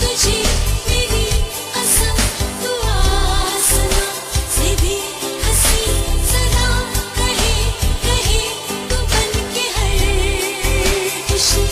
तुझे मेरी कसम दुआ सना से भी हंसी सदा कहे कहे तू बन के हर खुशी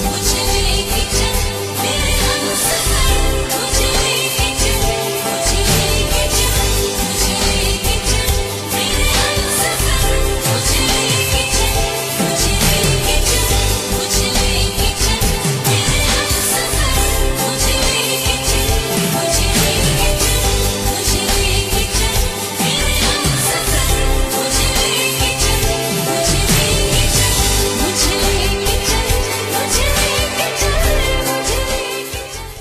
मुझे लेके चल मेरे हमसफर मुझे लेके चल मुझे लेके चल मुझे लेके चल मेरे हमसफर मुझे लेके चल मुझे लेके चल मुझे लेके चल मेरे हमसफर मुझे लेके चल मुझे लेके चल मुझे लेके चल मेरे हमसफर मुझे लेके चल मुझे लेके चल मुझे लेके चल मुझे लेके चल मुझे लेके चल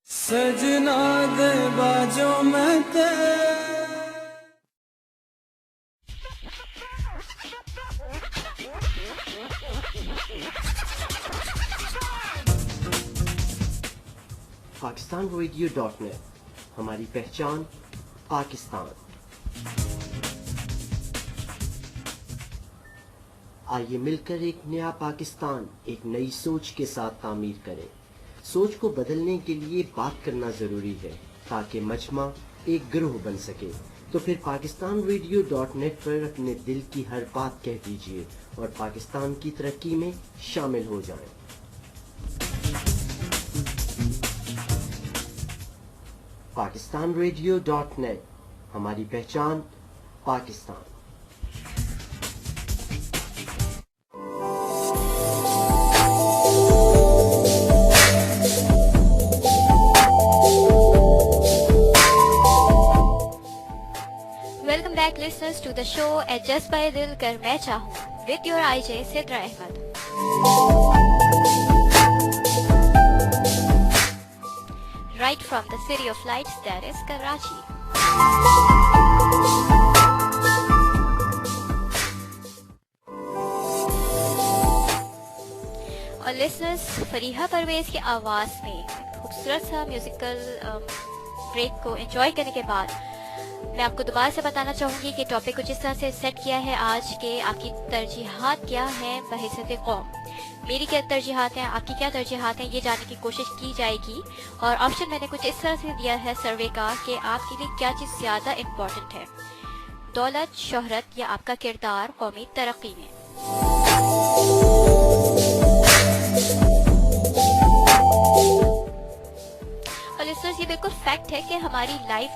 सजना दे बाजो मैं ते pakistanradio.net हमारी पहचान पाकिस्तान। आइए मिलकर एक नया पाकिस्तान, एक नई सोच के साथ तामीर करें। सोच को बदलने के लिए बात करना ज़रूरी है ताकि मजमा एक ग्रोह बन सके। तो फिर pakistanradio.net पर अपने दिल की हर बात कह दीजिए और पाकिस्तान की तरक्की में शामिल हो जाएं। pakistanradio.net हमारी पहचान Pakistan. Welcome back listeners to the show Adjust by Dil Kar Main Chahun with your IJ Sidra Ahmed. Right from the city of lights, that is Karachi. और लिसनर्स, फरीहा परवेज की आवाज़ में खूबसूरत सा म्यूजिकल ब्रेक को एंजॉय करने के बाद मैं आपको दोबारा से बताना चाहूँगी कि टॉपिक को जिस तरह से सेट किया है आज के, आपकी तरजीहात क्या हैं बहैसियत कौम। मेरी क्या तरजीहात हैं, आपकी क्या तरजीहात हैं, ये जानने की कोशिश की जाएगी। और ऑप्शन मैंने कुछ इस तरह से दिया है सर्वे का कि आपके लिए क्या चीज़ ज़्यादा इम्पोर्टेंट है, दौलत, शोहरत या आपका किरदार कौमी तरक्की में। और लिसनर्स, ये बिल्कुल फैक्ट है कि हमारी लाइफ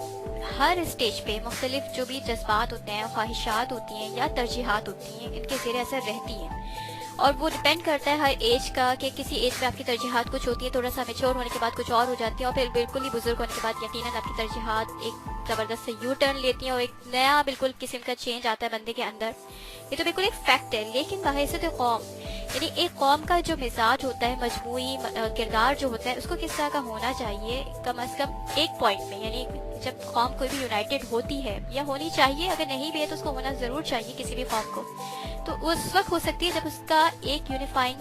हर स्टेज पे मुख्तलिफ जो भी जज्बात होते हैं, ख्वाहिशात होती हैं या तरजीहात होती हैं, इनके ज़ेर असर रहती हैं। और वो डिपेंड करता है हर एज का कि किसी एज में आपकी तरजीहात कुछ होती है, थोड़ा सा मैच्योर होने के बाद कुछ और हो जाती है, और फिर बिल्कुल ही बुजुर्ग होने के बाद यकीनन आपकी तरजीहात एक ज़बरदस्त से यू टर्न लेती हैं और एक नया बिल्कुल किस्म का चेंज आता है बंदे के अंदर। ये तो बिल्कुल एक फैक्ट है। लेकिन बहैसियत कौम, यानी एक कौम का जो मिजाज होता है, मजमूई किरदार जो होता है, उसको किस तरह का होना चाहिए कम अज़ कम एक पॉइंट में। यानी जब कौम कोई भी यूनाइटेड होती है या होनी चाहिए, अगर नहीं भी है तो उसको होना ज़रूर चाहिए किसी भी कौम को, तो उस वक्त हो सकती है जब उसका एक यूनिफाइंग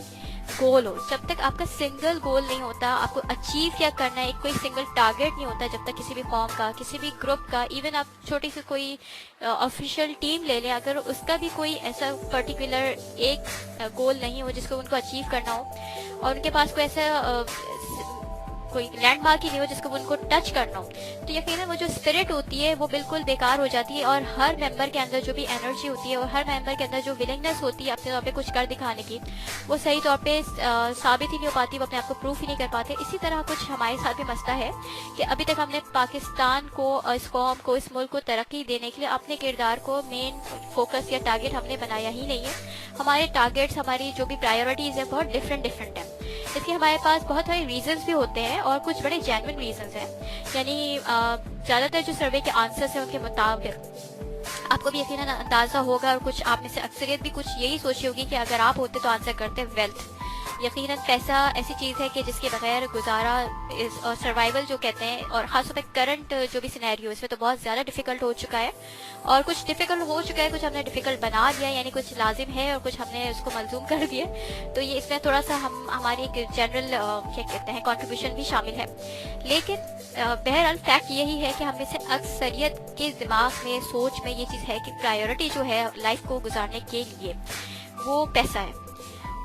गोल हो। जब तक आपका सिंगल गोल नहीं होता, आपको अचीव क्या करना है, एक कोई सिंगल टारगेट नहीं होता, जब तक किसी भी कौम का, किसी भी ग्रुप का, इवन आप छोटी सी कोई ऑफिशियल टीम ले लें, अगर उसका भी कोई ऐसा पर्टिकुलर एक गोल नहीं हो जिसको उनको अचीव करना हो, और उनके पास कोई ऐसा कोई लैंडमार्क ही नहीं हो जिसको उनको टच करना हो, तो यकीनन वो जो स्पिरिट होती है वो बिल्कुल बेकार हो जाती है। और हर मेंबर के अंदर जो भी एनर्जी होती है और हर मेंबर के अंदर जो विलिंगनेस होती है अपने तौर पे कुछ कर दिखाने की, वो सही तौर पे साबित ही नहीं हो पाती, वो अपने आप को प्रूफ ही नहीं कर पाते। इसी तरह कुछ हमारे साथ भी मसला है कि अभी तक हमने पाकिस्तान को, इस कौम को, इस मुल्क को तरक्की देने के लिए अपने किरदार को मेन फोकस या टारगेट हमने बनाया ही नहीं है। हमारे टारगेट्स, हमारी जो भी प्रायोरिटीज़ है, बहुत डिफरेंट है। इसके हमारे पास बहुत सारे रीजंस भी होते हैं और कुछ बड़े जेन्युइन रीजंस हैं। यानी ज़्यादातर जो सर्वे के आंसर्स हैं उनके मुताबिक आपको भी यकीनन अंदाज़ा होगा, और कुछ आप में से अक्सरियत भी कुछ यही सोची होगी कि अगर आप होते तो आंसर करते वेल्थ। यकीनन पैसा ऐसी चीज़ है कि जिसके बगैर गुजारा और सर्वाइवल जो कहते हैं, और ख़ासतौर पे करंट जो भी सिनेरियो इसमें तो बहुत ज़्यादा डिफ़िकल्ट हो चुका है, और कुछ डिफ़िकल्ट हो चुका है, कुछ हमने डिफ़िकल्ट बना दिया, यानी कुछ लाजिम है और कुछ हमने उसको मलजूम कर दिया। तो ये इसमें थोड़ा सा हमारी एक जनरल क्या कहते हैं कंट्रीब्यूशन भी शामिल है। लेकिन बहरहाल फैक्ट यही है कि हम में से अक्सरियत के दिमाग में, सोच में ये चीज़ है कि प्रायोरिटी जो है लाइफ को गुजारने के लिए वो पैसा है।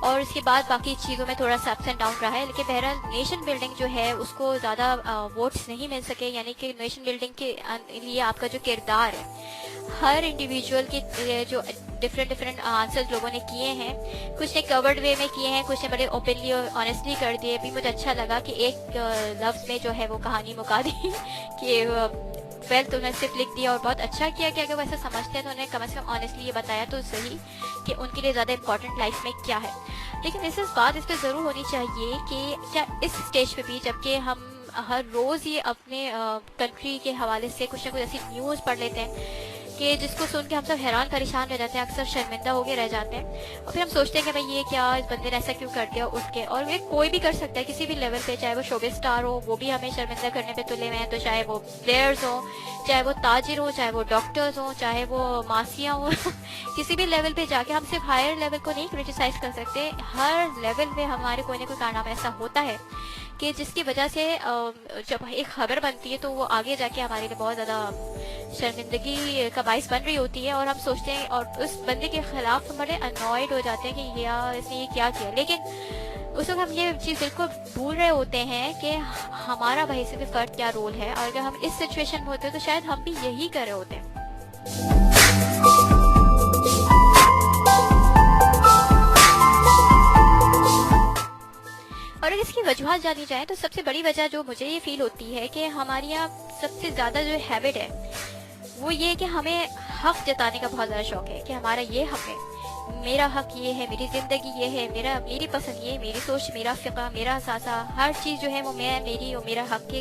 और उसके बाद बाकी चीज़ों में थोड़ा सा अप्स एंड डाउन रहा है, लेकिन बहरहाल नेशन बिल्डिंग जो है उसको ज़्यादा वोट्स नहीं मिल सके, यानी कि नेशन बिल्डिंग के लिए आपका जो किरदार है, हर इंडिविजुअल के जो डिफरेंट आंसर्स लोगों ने किए हैं, कुछ ने कवर्ड वे में किए हैं, कुछ ने बड़े ओपनली और ऑनेस्टली कर दिए। भी मुझे अच्छा लगा कि एक लफ्ज़ में जो है वो कहानी मुका दी कि वेल तो उन्होंने सिर्फ लिख दिया, और बहुत अच्छा किया कि अगर वो ऐसा समझते हैं तो उन्हें कम से कम ऑनेस्टली ये बताया तो सही कि उनके लिए ज़्यादा इंपॉर्टेंट लाइफ में क्या है। लेकिन इस बात इस पर ज़रूर होनी चाहिए कि क्या इस स्टेज पे भी, जबकि हम हर रोज़ ये अपने कंट्री के हवाले से कुछ ना कुछ ऐसी न्यूज़ पढ़ लेते हैं कि जिसको सुन के हम सब हैरान परेशान रह जाते हैं, अक्सर शर्मिंदा होके रह जाते हैं, और फिर हम सोचते हैं कि भाई ये क्या, इस बंदे ने ऐसा क्यों कर दिया उठ के। और ये कोई भी कर सकता है किसी भी लेवल पे, चाहे वो शोबिस स्टार हो, वो भी हमें शर्मिंदा करने पे तुले हुए हैं, तो चाहे वो प्लेयर्स हो, चाहे वो ताजिर हो, चाहे वो डॉक्टर्स हो, चाहे वो मासियाँ हो किसी भी लेवल पे जाके हम सिर्फ हायर लेवल को नहीं क्रिटिसाइज कर सकते, हर लेवल पे हमारे कोई ना कोई कारनामा ऐसा होता है कि जिसकी वजह से जब एक खबर बनती है तो वो आगे जाके हमारे लिए बहुत ज़्यादा शर्मिंदगी का बाइस बन रही होती है, और हम सोचते हैं और उस बंदे के खिलाफ हम बड़े अनॉयड हो जाते हैं कि यार इसने ये क्या किया। लेकिन उस वक्त हम ये चीज़ बिल्कुल भूल रहे होते हैं कि हमारा भाई से भी फ़र्क क्या रोल है, और अगर हम इस सिचुएशन में होते हैं तो शायद हम भी यही कर रहे होते हैं। और अगर इसकी वजूहत जानी जाए तो सबसे बड़ी वजह जो मुझे ये फील होती है कि हमारे यहाँ सबसे ज़्यादा जो हैबिट है वो ये कि हमें हक जताने का बहुत ज़्यादा शौक है कि हमारा ये हक है, मेरा हक ये है, मेरी ज़िंदगी ये है, मेरी पसंद ये, मेरी सोच, मेरा फ़िक़ा, मेरा सासा, हर चीज़ जो है वो मैं, मेरी और मेरा हक के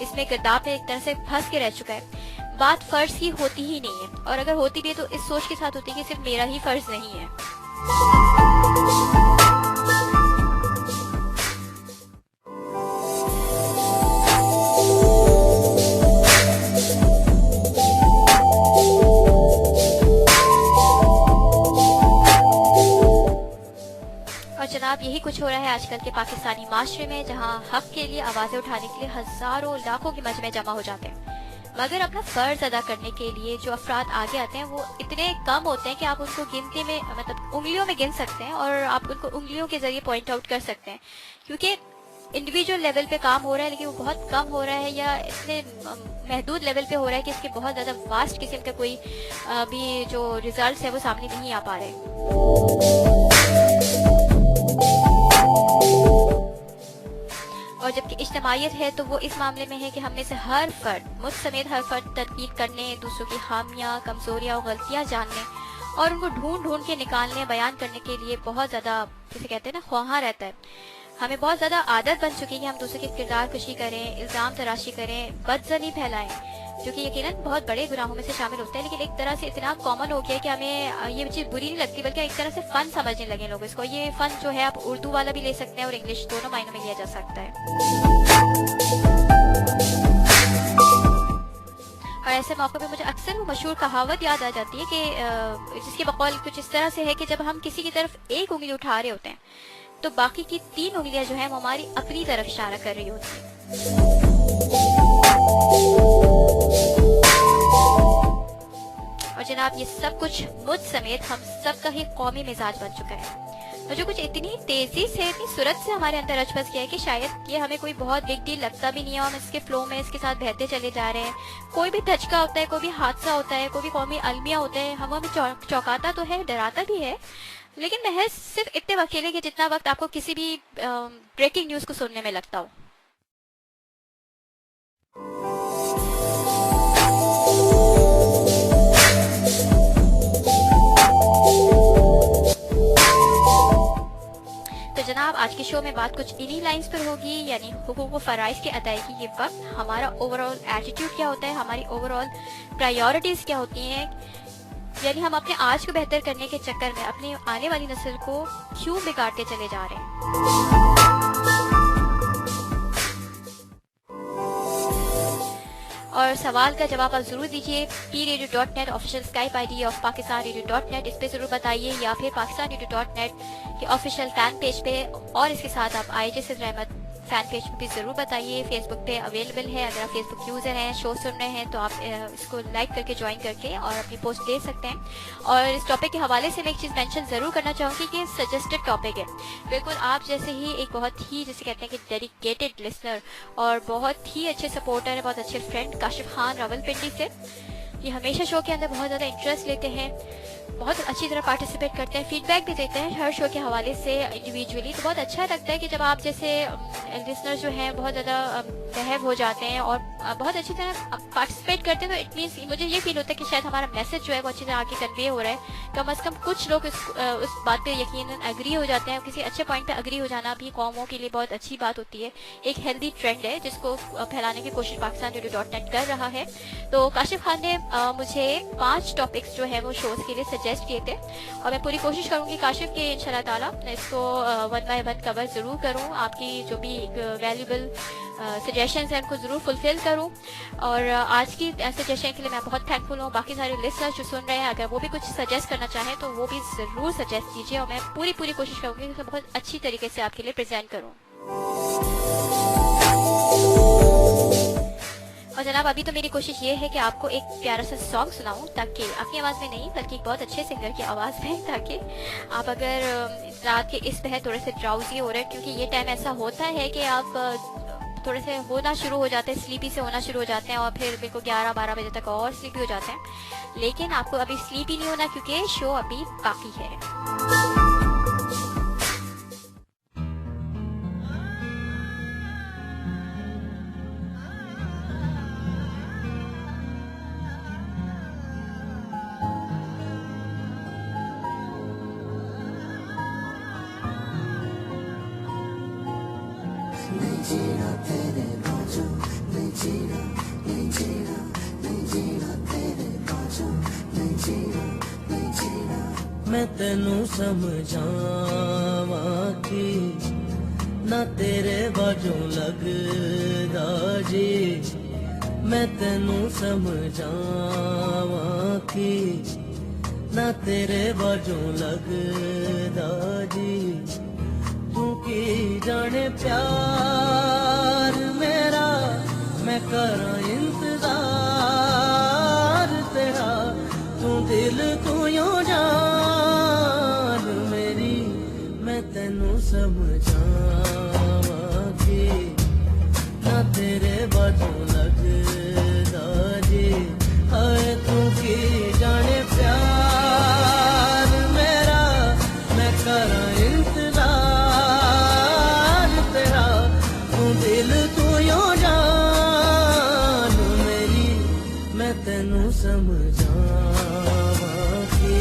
इसमें किरदार पे एक तरह से फंस के रह चुका है। बात फ़र्ज़ की होती ही नहीं है, और अगर होती भी है तो इस सोच के साथ होती है कि सिर्फ मेरा ही फ़र्ज़ नहीं है। जनाब, यही कुछ हो रहा है आजकल के पाकिस्तानी माशरे में, जहां हक के लिए आवाज़ें उठाने के लिए हज़ारों लाखों की मजमे जमा हो जाते हैं, मगर अपना फ़र्ज़ अदा करने के लिए जो अफराद आगे आते हैं वो इतने कम होते हैं कि आप उनको गिनती में, मतलब उंगलियों में गिन सकते हैं, और आप उनको उंगलियों के ज़रिए पॉइंट आउट कर सकते हैं, क्योंकि इंडिविजुअल लेवल पे काम हो रहा है लेकिन वो बहुत कम हो रहा है, या इतने महदूद लेवल पे हो रहा है कि इसके बहुत ज़्यादा वास्ट किस्म का कोई भी जो रिजल्ट है वो सामने नहीं आ पा रहे। और जबकि इज्तिमाइयत है तो वो इस मामले में है कि हम में से हर फर्द, मुझ समेत हर फर्द, तदकीक करने, दूसरों की खामियां, कमजोरियां और गलतियां जानने और उनको ढूंढ ढूंढ के निकालने, बयान करने के लिए बहुत ज़्यादा, जिसे कहते हैं ना, ख्वाहां रहता है। हमें बहुत ज़्यादा आदत बन चुकी है कि हम दूसरे की किरदार कुशी करें, इल्ज़ाम तराशी करें, बदज़नी फैलाएं, जो कि यकीनन बहुत बड़े गुनाहों में से शामिल होता है, लेकिन एक तरह से इतना कॉमन हो गया है कि हमें ये चीज़ बुरी नहीं लगती, बल्कि एक तरह से फ़न समझने लगे लोग इसको। ये फ़न जो है आप उर्दू वाला भी ले सकते हैं और इंग्लिश, दोनों मायनों में लिया जा सकता है। और ऐसे मौके पे मुझे अक्सर वो मशहूर कहावत याद आ जाती है कि जिसकी बकौल कुछ इस तरह से है कि जब हम किसी की तरफ एक उंगली उठा रहे होते हैं तो बाकी की 3 उंगलियां जो है वो हमारी अपनी तरफ इशारा कर रही होती है। और जनाब, ये सब कुछ मुझ समेत हम सब का ही कौमी मिजाज बन चुका है, और जो कुछ इतनी तेजी से, इतनी सूरत से हमारे अंदर रच बस गया है कि शायद ये हमें कोई बहुत बिग डील लगता भी नहीं है, हम इसके फ्लो में इसके साथ बहते चले जा रहे हैं। कोई भी धचका होता है, कोई भी हादसा होता है, कोई भी कौमी अलमिया होता है, हम हमें चौंकाता तो है, डराता भी है, लेकिन महज सिर्फ इतने वक्त के लिए कि जितना वक्त आपको किसी भी ब्रेकिंग न्यूज़ को सुनने में लगता हो। तो जनाब, आज के शो में बात कुछ इन्हीं लाइंस पर होगी, यानी हुकूक व फराइज के अदायगी के वक्त हमारा ओवरऑल एटीट्यूड क्या होता है, हमारी ओवरऑल प्रायोरिटीज़ क्या होती हैं, यानी हम अपने आज को बेहतर करने के चक्कर में अपनी आने वाली नस्ल को क्यों बिगाड़ते चले जा रहे हैं। और सवाल का जवाब आप जरूर दीजिए। PRadio.net official Skype ID of PakistanRadio.net, इस पे जरूर बताइए, या फिर PakistanRadio.net के ऑफिशियल फैन पेज पे, और इसके साथ आप IJ सिद्ध रहमत फैन पेज पे भी ज़रूर बताइए। फेसबुक पे अवेलेबल है, अगर आप फेसबुक यूज़र हैं, शो सुन रहे हैं तो आप इसको लाइक करके ज्वाइन करके और अपनी पोस्ट दे सकते हैं। और इस टॉपिक के हवाले से मैं एक चीज़ मेंशन ज़रूर करना चाहूँगी कि सजेस्टेड टॉपिक है। बिल्कुल आप जैसे ही एक बहुत ही जिसे कहते हैं कि डेडिकेटेड लिसनर और बहुत ही अच्छे सपोर्टर है, बहुत अच्छे फ्रेंड काशिफ खान रावलपिंडी से, ये हमेशा शो के अंदर बहुत ज़्यादा इंटरेस्ट लेते हैं, बहुत अच्छी तरह पार्टिसिपेट करते हैं, फीडबैक भी देते हैं हर शो के हवाले से इंडिविजुअली। तो बहुत अच्छा लगता है कि जब आप जैसे लिसनर्स जो हैं बहुत ज़्यादा महव हो जाते हैं और बहुत अच्छी तरह पार्टिसिपेट करते हैं, तो इट मीन्स मुझे ये फील होता है कि शायद हमारा मैसेज जो है वो अच्छी तरह आगे कन्वे हो रहा है। कम से कम कुछ लोग उस बात पे यकीनन एग्री हो जाते हैं। किसी अच्छे पॉइंट पे एग्री हो जाना भी कौमों के लिए बहुत अच्छी बात होती है, एक हेल्दी ट्रेंड है जिसको फैलाने की कोशिश पाकिस्तान.net कर रहा है। तो काशिफ खान ने मुझे 5 टॉपिक्स जो है वो शोज के लिए सजेस्ट किए थे और मैं पूरी कोशिश करूंगी काशिफ के इंशाल्लाह ताला इसको 1 बाय 1 कवर ज़रूर करूं, आपकी जो भी वैल्यूबल सजेशंस हैं उनको ज़रूर फुलफिल करूं। और आज की सजेशन के लिए मैं बहुत थैंकफुल हूँ। बाकी सारे लिसनर्स जो सुन रहे हैं अगर वो भी कुछ सजेस्ट करना चाहें तो वो भी ज़रूर सजेस्ट कीजिए और मैं पूरी कोशिश करूँगी कि बहुत अच्छी तरीके से आपके लिए प्रेजेंट करूँ। और जनाब अभी तो मेरी कोशिश ये है कि आपको एक प्यारा सा सॉन्ग सुनाऊं, ताकि अपनी आवाज़ में नहीं बल्कि एक बहुत अच्छे सिंगर की आवाज़ में, ताकि आप अगर रात के इस पहर थोड़े से ड्राउजी हो रहे हैं, क्योंकि ये टाइम ऐसा होता है कि आप थोड़े से होना शुरू हो जाते हैं, स्लीपी से होना शुरू हो जाते हैं और फिर बिल्कुल 11-12 बजे तक और स्लीपी हो जाते हैं। लेकिन आपको अभी स्लीपी नहीं होना क्योंकि शो अभी बाकी है। मैं तेनू समझावा कि ना तेरे बाजों लगदा जी, मैं तेनू समझावा कि ना तेरे बाजों लगदा जी। तू की जाने प्यार मेरा, मैं करा इंतजार तेरा, तू दिल तू यूं जान मेरी, मैं तेनू समझावा कि ना तेरे बाजों लगदा जी। हाय तू की जाने प्यार मेरा, मैं करा इंतजार तेरा, तू दिल तू यूं जान मेरी, मैं तेनू समझावा कि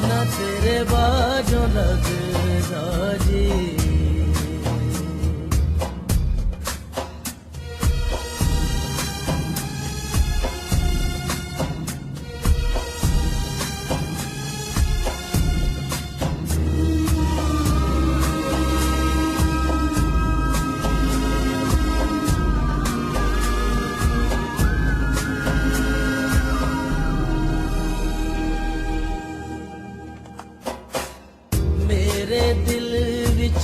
ना तेरे बाजों लगदा जी। मेरे दिल विच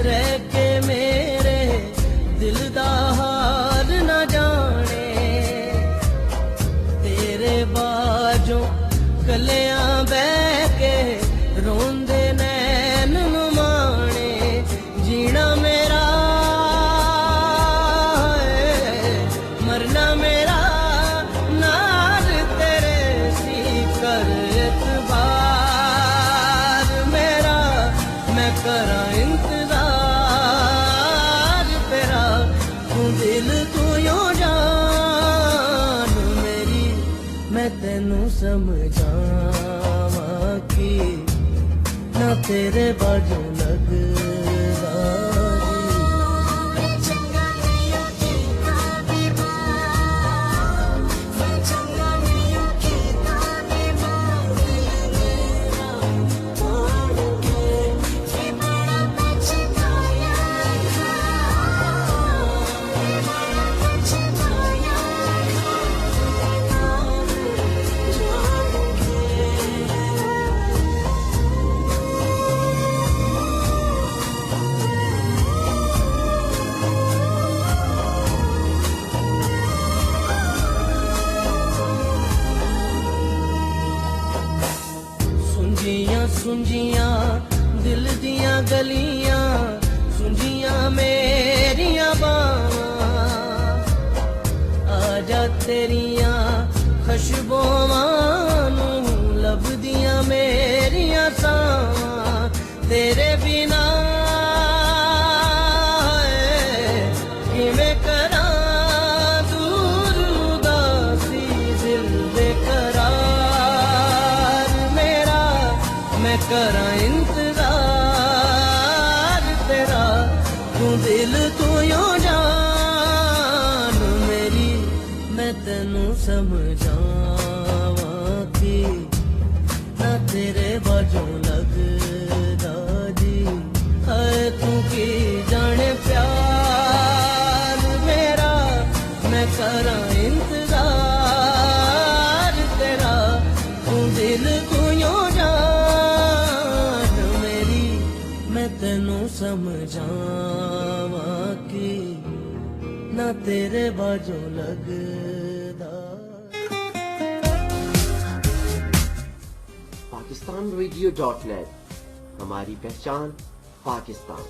रह के मेरे दिल दा हाल न जाने, तेरे बाजों कलियां बह के रोंदे नैन नुमाने, जीना मेरा है मरना मेरा, नाल तेरे सी कर एतबार मेरा, मैं करा इंतजार तेरा, तू दिल तू यूं जान मेरी, मैं तेनू समझावा कि ना तेरे बाजों लगदा जी। सुंजियां दिल दियां गलियां सुंजियां मेरियां बावां आजा तेरियां खुशबूआं नूं लभदियां मेरियां सावां तेरे बिना किवें करां दूर उदासी दिल बेकरार मेरा मैं करां इंतजार तेरा तू दिल तू यो जान मेरी मैं तेनू समझावां कि ना तेरे बाजों लगदा जी है तू की जाने प्यार मेरा मैं करां इंतजार तेरा तू दिल तू यो जान मेरी मैं तेनू समझावां कि ना तेरे बाजों लगदा PakistanRadio.net, हमारी पहचान पाकिस्तान।